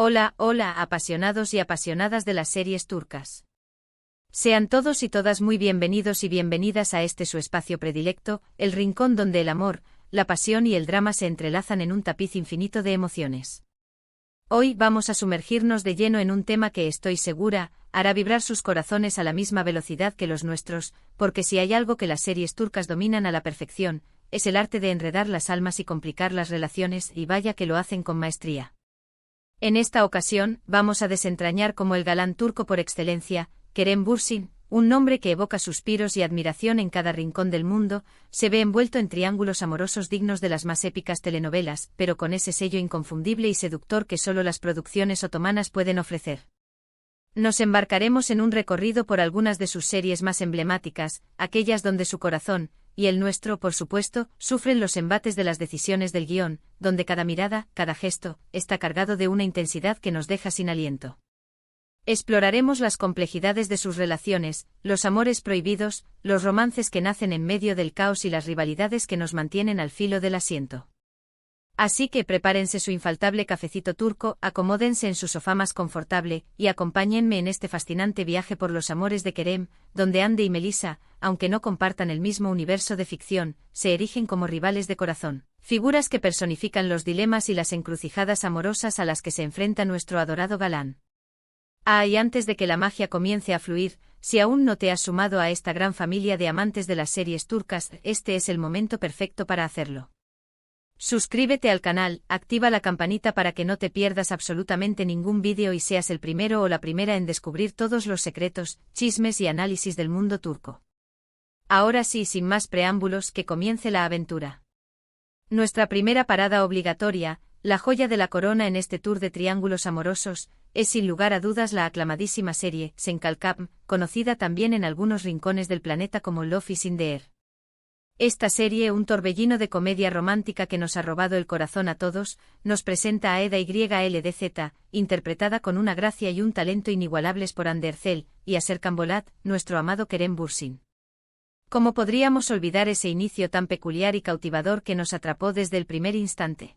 Hola, hola, apasionados y apasionadas de las series turcas. Sean todos y todas muy bienvenidos y bienvenidas a este su espacio predilecto, el rincón donde el amor, la pasión y el drama se entrelazan en un tapiz infinito de emociones. Hoy vamos a sumergirnos de lleno en un tema que estoy segura, hará vibrar sus corazones a la misma velocidad que los nuestros, porque si hay algo que las series turcas dominan a la perfección, es el arte de enredar las almas y complicar las relaciones, y vaya que lo hacen con maestría. En esta ocasión, vamos a desentrañar como el galán turco por excelencia, Kerem Bürsin, un nombre que evoca suspiros y admiración en cada rincón del mundo, se ve envuelto en triángulos amorosos dignos de las más épicas telenovelas, pero con ese sello inconfundible y seductor que solo las producciones otomanas pueden ofrecer. Nos embarcaremos en un recorrido por algunas de sus series más emblemáticas, aquellas donde su corazón, y el nuestro, por supuesto, sufren los embates de las decisiones del guión, donde cada mirada, cada gesto, está cargado de una intensidad que nos deja sin aliento. Exploraremos las complejidades de sus relaciones, los amores prohibidos, los romances que nacen en medio del caos y las rivalidades que nos mantienen al filo del asiento. Así que prepárense su infaltable cafecito turco, acomódense en su sofá más confortable, y acompáñenme en este fascinante viaje por los amores de Kerem, donde Hande y Melisa, aunque no compartan el mismo universo de ficción, se erigen como rivales de corazón, figuras que personifican los dilemas y las encrucijadas amorosas a las que se enfrenta nuestro adorado galán. Y antes de que la magia comience a fluir, si aún no te has sumado a esta gran familia de amantes de las series turcas, este es el momento perfecto para hacerlo. Suscríbete al canal, activa la campanita para que no te pierdas absolutamente ningún vídeo y seas el primero o la primera en descubrir todos los secretos, chismes y análisis del mundo turco. Ahora sí, sin más preámbulos, que comience la aventura. Nuestra primera parada obligatoria, la joya de la corona en este tour de triángulos amorosos, es sin lugar a dudas la aclamadísima serie Senkalkam, conocida también en algunos rincones del planeta como Love is in the Air. Esta serie, un torbellino de comedia romántica que nos ha robado el corazón a todos, nos presenta a Eda YLDZ, interpretada con una gracia y un talento inigualables por Hande Erçel, y a Serkan Bolat, nuestro amado Kerem Bürsin. ¿Cómo podríamos olvidar ese inicio tan peculiar y cautivador que nos atrapó desde el primer instante?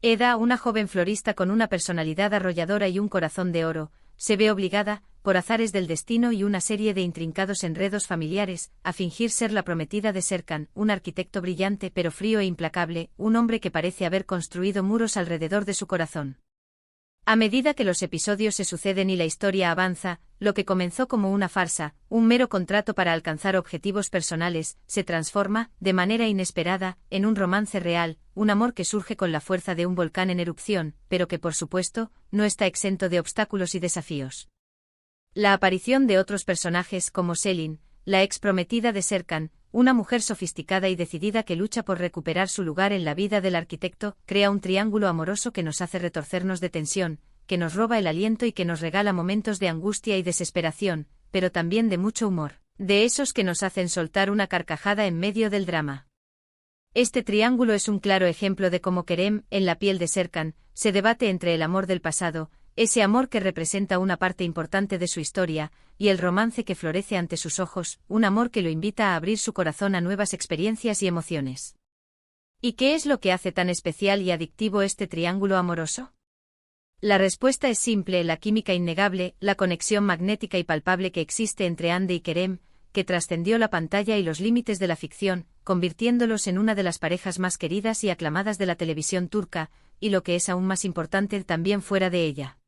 Eda, una joven florista con una personalidad arrolladora y un corazón de oro, se ve obligada, por azares del destino y una serie de intrincados enredos familiares, a fingir ser la prometida de Serkan, un arquitecto brillante pero frío e implacable, un hombre que parece haber construido muros alrededor de su corazón. A medida que los episodios se suceden y la historia avanza, lo que comenzó como una farsa, un mero contrato para alcanzar objetivos personales, se transforma, de manera inesperada, en un romance real, un amor que surge con la fuerza de un volcán en erupción, pero que por supuesto, no está exento de obstáculos y desafíos. La aparición de otros personajes como Selin, la ex prometida de Serkan, una mujer sofisticada y decidida que lucha por recuperar su lugar en la vida del arquitecto, crea un triángulo amoroso que nos hace retorcernos de tensión, que nos roba el aliento y que nos regala momentos de angustia y desesperación, pero también de mucho humor, de esos que nos hacen soltar una carcajada en medio del drama. Este triángulo es un claro ejemplo de cómo Kerem, en la piel de Serkan, se debate entre el amor del pasado, ese amor que representa una parte importante de su historia, y el romance que florece ante sus ojos, un amor que lo invita a abrir su corazón a nuevas experiencias y emociones. ¿Y qué es lo que hace tan especial y adictivo este triángulo amoroso? La respuesta es simple: la química innegable, la conexión magnética y palpable que existe entre Hande y Kerem, que trascendió la pantalla y los límites de la ficción, convirtiéndolos en una de las parejas más queridas y aclamadas de la televisión turca, y lo que es aún más importante, también fuera de ella.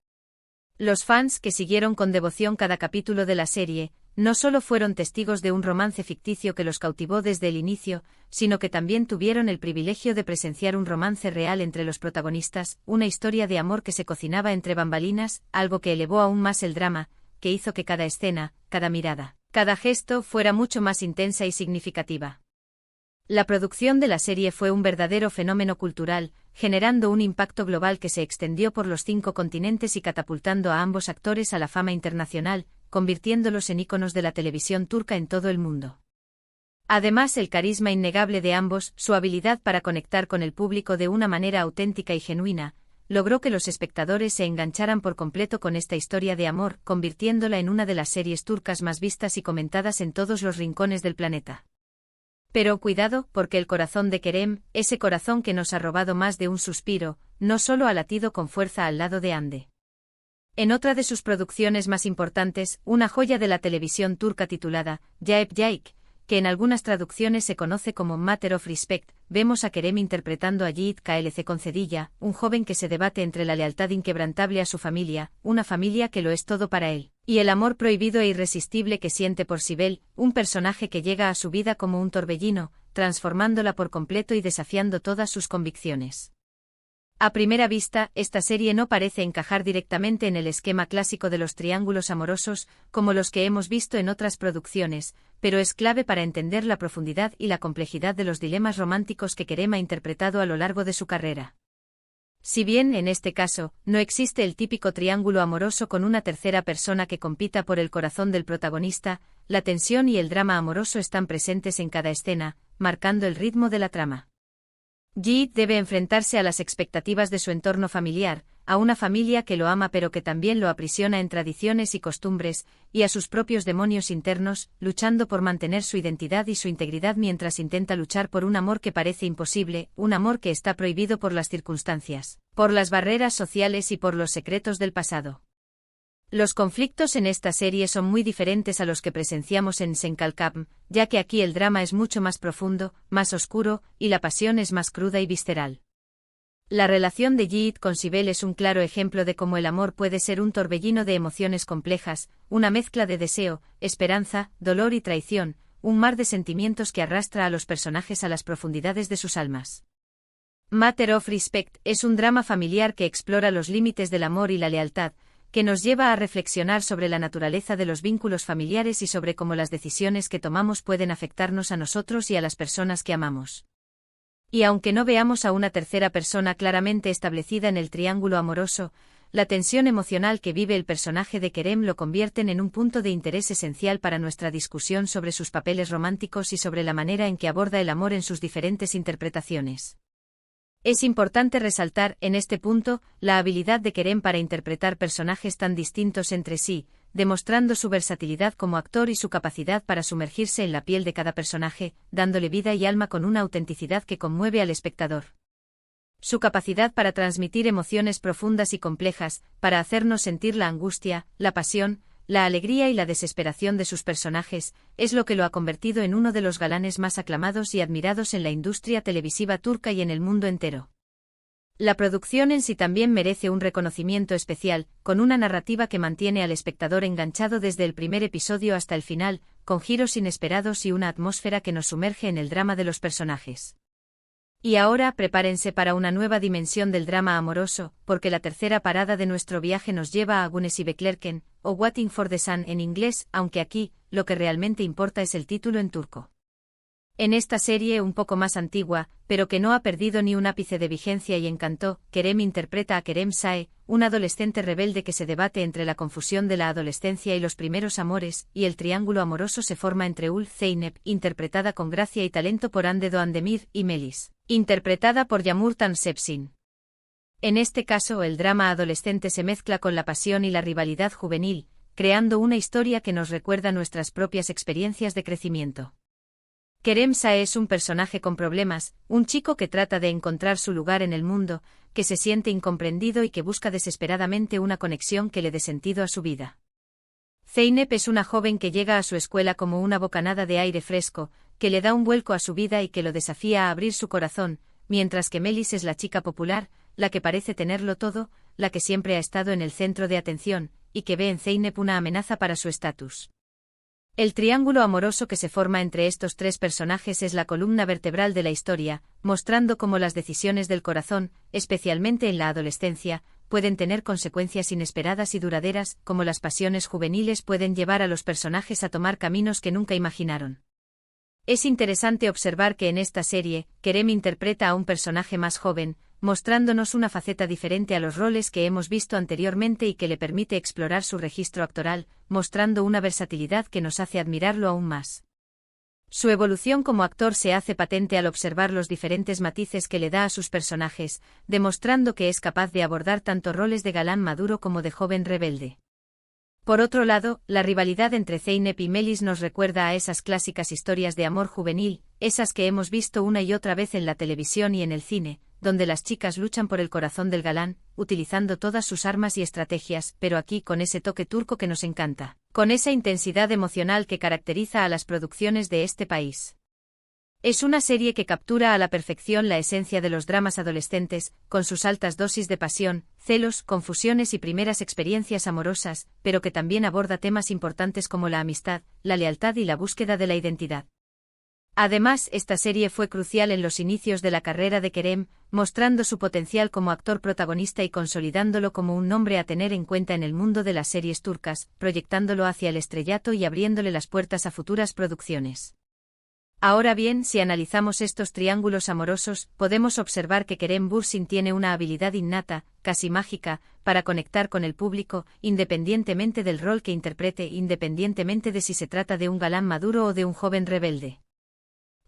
Los fans que siguieron con devoción cada capítulo de la serie, no solo fueron testigos de un romance ficticio que los cautivó desde el inicio, sino que también tuvieron el privilegio de presenciar un romance real entre los protagonistas, una historia de amor que se cocinaba entre bambalinas, algo que elevó aún más el drama, que hizo que cada escena, cada mirada, cada gesto fuera mucho más intensa y significativa. La producción de la serie fue un verdadero fenómeno cultural, generando un impacto global que se extendió por los 5 continentes y catapultando a ambos actores a la fama internacional, convirtiéndolos en íconos de la televisión turca en todo el mundo. Además, el carisma innegable de ambos, su habilidad para conectar con el público de una manera auténtica y genuina, logró que los espectadores se engancharan por completo con esta historia de amor, convirtiéndola en una de las series turcas más vistas y comentadas en todos los rincones del planeta. Pero cuidado, porque el corazón de Kerem, ese corazón que nos ha robado más de un suspiro, no solo ha latido con fuerza al lado de Hande. En otra de sus producciones más importantes, una joya de la televisión turca titulada Jaep Jaik, que en algunas traducciones se conoce como Matter of Respect, vemos a Kerem interpretando a Yiğit Kalc Concedilla, un joven que se debate entre la lealtad inquebrantable a su familia, una familia que lo es todo para él, y el amor prohibido e irresistible que siente por Sibel, un personaje que llega a su vida como un torbellino, transformándola por completo y desafiando todas sus convicciones. A primera vista, esta serie no parece encajar directamente en el esquema clásico de los triángulos amorosos, como los que hemos visto en otras producciones, pero es clave para entender la profundidad y la complejidad de los dilemas románticos que Kerem ha interpretado a lo largo de su carrera. Si bien, en este caso, no existe el típico triángulo amoroso con una tercera persona que compita por el corazón del protagonista, la tensión y el drama amoroso están presentes en cada escena, marcando el ritmo de la trama. Yiğit debe enfrentarse a las expectativas de su entorno familiar, a una familia que lo ama pero que también lo aprisiona en tradiciones y costumbres, y a sus propios demonios internos, luchando por mantener su identidad y su integridad mientras intenta luchar por un amor que parece imposible, un amor que está prohibido por las circunstancias, por las barreras sociales y por los secretos del pasado. Los conflictos en esta serie son muy diferentes a los que presenciamos en Sen Kalkam, ya que aquí el drama es mucho más profundo, más oscuro, y la pasión es más cruda y visceral. La relación de Yiğit con Sibel es un claro ejemplo de cómo el amor puede ser un torbellino de emociones complejas, una mezcla de deseo, esperanza, dolor y traición, un mar de sentimientos que arrastra a los personajes a las profundidades de sus almas. Matter of Respect es un drama familiar que explora los límites del amor y la lealtad, que nos lleva a reflexionar sobre la naturaleza de los vínculos familiares y sobre cómo las decisiones que tomamos pueden afectarnos a nosotros y a las personas que amamos. Y aunque no veamos a una tercera persona claramente establecida en el triángulo amoroso, la tensión emocional que vive el personaje de Kerem lo convierten en un punto de interés esencial para nuestra discusión sobre sus papeles románticos y sobre la manera en que aborda el amor en sus diferentes interpretaciones. Es importante resaltar, en este punto, la habilidad de Kerem para interpretar personajes tan distintos entre sí, demostrando su versatilidad como actor y su capacidad para sumergirse en la piel de cada personaje, dándole vida y alma con una autenticidad que conmueve al espectador. Su capacidad para transmitir emociones profundas y complejas, para hacernos sentir la angustia, la pasión, la alegría y la desesperación de sus personajes, es lo que lo ha convertido en uno de los galanes más aclamados y admirados en la industria televisiva turca y en el mundo entero. La producción en sí también merece un reconocimiento especial, con una narrativa que mantiene al espectador enganchado desde el primer episodio hasta el final, con giros inesperados y una atmósfera que nos sumerge en el drama de los personajes. Y ahora prepárense para una nueva dimensión del drama amoroso, porque la tercera parada de nuestro viaje nos lleva a Güneşi Beklerken, o Waiting for the Sun en inglés, aunque aquí, lo que realmente importa es el título en turco. En esta serie un poco más antigua, pero que no ha perdido ni un ápice de vigencia y encanto, Kerem interpreta a Kerem Sae, un adolescente rebelde que se debate entre la confusión de la adolescencia y los primeros amores, y el triángulo amoroso se forma entre Ul Zeynep, interpretada con gracia y talento por Hande Doğandemir, y Melis, interpretada por Yağmur Tansepsin. En este caso el drama adolescente se mezcla con la pasión y la rivalidad juvenil, creando una historia que nos recuerda nuestras propias experiencias de crecimiento. Kerem Sae es un personaje con problemas, un chico que trata de encontrar su lugar en el mundo, que se siente incomprendido y que busca desesperadamente una conexión que le dé sentido a su vida. Zeynep es una joven que llega a su escuela como una bocanada de aire fresco, que le da un vuelco a su vida y que lo desafía a abrir su corazón, mientras que Melis es la chica popular, la que parece tenerlo todo, la que siempre ha estado en el centro de atención, y que ve en Zeynep una amenaza para su estatus. El triángulo amoroso que se forma entre estos tres personajes es la columna vertebral de la historia, mostrando cómo las decisiones del corazón, especialmente en la adolescencia, pueden tener consecuencias inesperadas y duraderas, como las pasiones juveniles pueden llevar a los personajes a tomar caminos que nunca imaginaron. Es interesante observar que en esta serie, Kerem interpreta a un personaje más joven, mostrándonos una faceta diferente a los roles que hemos visto anteriormente y que le permite explorar su registro actoral, mostrando una versatilidad que nos hace admirarlo aún más. Su evolución como actor se hace patente al observar los diferentes matices que le da a sus personajes, demostrando que es capaz de abordar tanto roles de galán maduro como de joven rebelde. Por otro lado, la rivalidad entre Zeynep y Melis nos recuerda a esas clásicas historias de amor juvenil, esas que hemos visto una y otra vez en la televisión y en el cine, donde las chicas luchan por el corazón del galán, utilizando todas sus armas y estrategias, pero aquí con ese toque turco que nos encanta, con esa intensidad emocional que caracteriza a las producciones de este país. Es una serie que captura a la perfección la esencia de los dramas adolescentes, con sus altas dosis de pasión, celos, confusiones y primeras experiencias amorosas, pero que también aborda temas importantes como la amistad, la lealtad y la búsqueda de la identidad. Además, esta serie fue crucial en los inicios de la carrera de Kerem, mostrando su potencial como actor protagonista y consolidándolo como un nombre a tener en cuenta en el mundo de las series turcas, proyectándolo hacia el estrellato y abriéndole las puertas a futuras producciones. Ahora bien, si analizamos estos triángulos amorosos, podemos observar que Kerem Bürsin tiene una habilidad innata, casi mágica, para conectar con el público, independientemente del rol que interprete, independientemente de si se trata de un galán maduro o de un joven rebelde.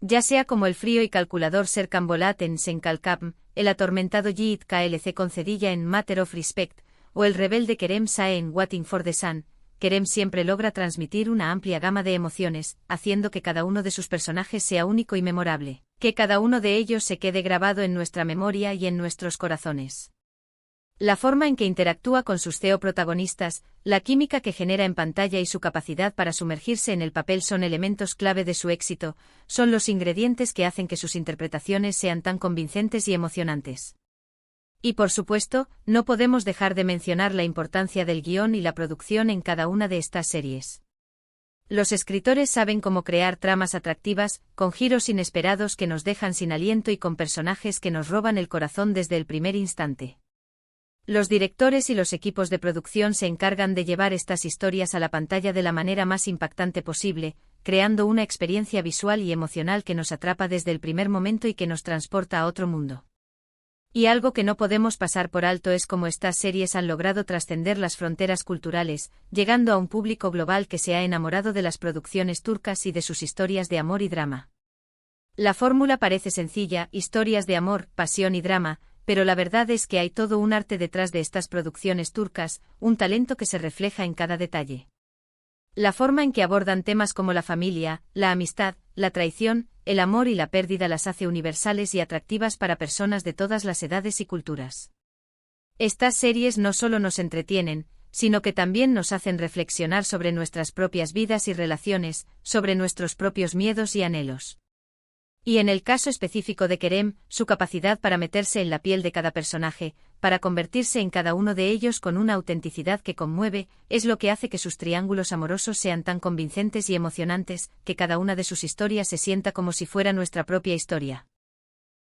Ya sea como el frío y calculador Serkan Bolat en Senkalkapm, el atormentado Yiğit KLC Concedilla en Matter of Respect, o el rebelde Kerem Sae en Waiting for the Sun, Kerem siempre logra transmitir una amplia gama de emociones, haciendo que cada uno de sus personajes sea único y memorable, que cada uno de ellos se quede grabado en nuestra memoria y en nuestros corazones. La forma en que interactúa con sus protagonistas, la química que genera en pantalla y su capacidad para sumergirse en el papel son elementos clave de su éxito, son los ingredientes que hacen que sus interpretaciones sean tan convincentes y emocionantes. Y por supuesto, no podemos dejar de mencionar la importancia del guión y la producción en cada una de estas series. Los escritores saben cómo crear tramas atractivas, con giros inesperados que nos dejan sin aliento y con personajes que nos roban el corazón desde el primer instante. Los directores y los equipos de producción se encargan de llevar estas historias a la pantalla de la manera más impactante posible, creando una experiencia visual y emocional que nos atrapa desde el primer momento y que nos transporta a otro mundo. Y algo que no podemos pasar por alto es cómo estas series han logrado trascender las fronteras culturales, llegando a un público global que se ha enamorado de las producciones turcas y de sus historias de amor y drama. La fórmula parece sencilla, historias de amor, pasión y drama, pero la verdad es que hay todo un arte detrás de estas producciones turcas, un talento que se refleja en cada detalle. La forma en que abordan temas como la familia, la amistad, la traición, el amor y la pérdida las hace universales y atractivas para personas de todas las edades y culturas. Estas series no solo nos entretienen, sino que también nos hacen reflexionar sobre nuestras propias vidas y relaciones, sobre nuestros propios miedos y anhelos. Y en el caso específico de Kerem, su capacidad para meterse en la piel de cada personaje, para convertirse en cada uno de ellos con una autenticidad que conmueve, es lo que hace que sus triángulos amorosos sean tan convincentes y emocionantes, que cada una de sus historias se sienta como si fuera nuestra propia historia.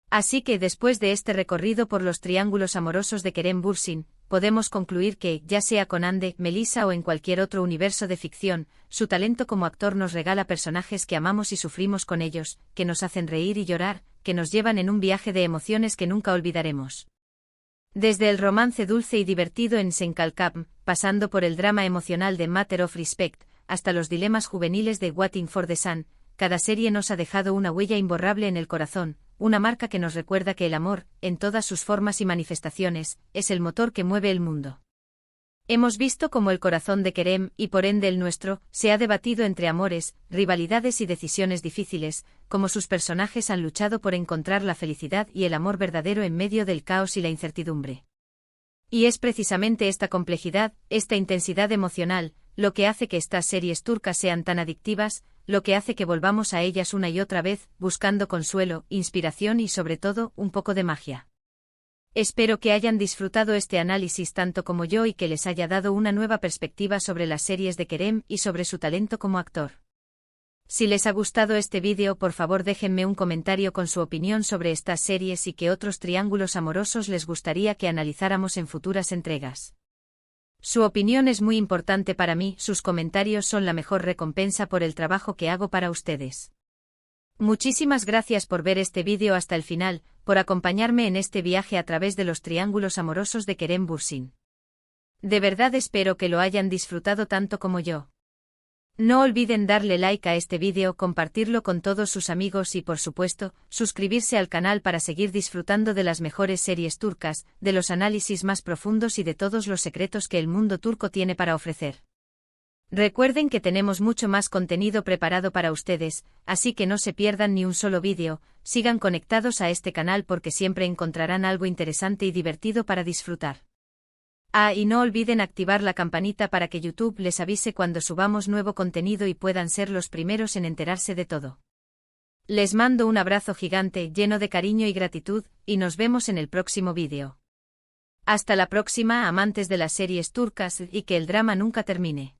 Así que después de este recorrido por los triángulos amorosos de Kerem Bürsin, podemos concluir que, ya sea con Hande, Melissa o en cualquier otro universo de ficción, su talento como actor nos regala personajes que amamos y sufrimos con ellos, que nos hacen reír y llorar, que nos llevan en un viaje de emociones que nunca olvidaremos. Desde el romance dulce y divertido en Senkalkapm, pasando por el drama emocional de Matter of Respect, hasta los dilemas juveniles de Waiting for the Sun, cada serie nos ha dejado una huella imborrable en el corazón, una marca que nos recuerda que el amor, en todas sus formas y manifestaciones, es el motor que mueve el mundo. Hemos visto cómo el corazón de Kerem, y por ende el nuestro, se ha debatido entre amores, rivalidades y decisiones difíciles, cómo sus personajes han luchado por encontrar la felicidad y el amor verdadero en medio del caos y la incertidumbre. Y es precisamente esta complejidad, esta intensidad emocional, lo que hace que estas series turcas sean tan adictivas, lo que hace que volvamos a ellas una y otra vez, buscando consuelo, inspiración y sobre todo, un poco de magia. Espero que hayan disfrutado este análisis tanto como yo y que les haya dado una nueva perspectiva sobre las series de Kerem y sobre su talento como actor. Si les ha gustado este vídeo, por favor déjenme un comentario con su opinión sobre estas series y qué otros triángulos amorosos les gustaría que analizáramos en futuras entregas. Su opinión es muy importante para mí, sus comentarios son la mejor recompensa por el trabajo que hago para ustedes. Muchísimas gracias por ver este vídeo hasta el final, por acompañarme en este viaje a través de los triángulos amorosos de Kerem Bürsin. De verdad espero que lo hayan disfrutado tanto como yo. No olviden darle like a este vídeo, compartirlo con todos sus amigos y por supuesto, suscribirse al canal para seguir disfrutando de las mejores series turcas, de los análisis más profundos y de todos los secretos que el mundo turco tiene para ofrecer. Recuerden que tenemos mucho más contenido preparado para ustedes, así que no se pierdan ni un solo vídeo, sigan conectados a este canal porque siempre encontrarán algo interesante y divertido para disfrutar. Y no olviden activar la campanita para que YouTube les avise cuando subamos nuevo contenido y puedan ser los primeros en enterarse de todo. Les mando un abrazo gigante lleno de cariño y gratitud, y nos vemos en el próximo vídeo. Hasta la próxima, amantes de las series turcas, y que el drama nunca termine.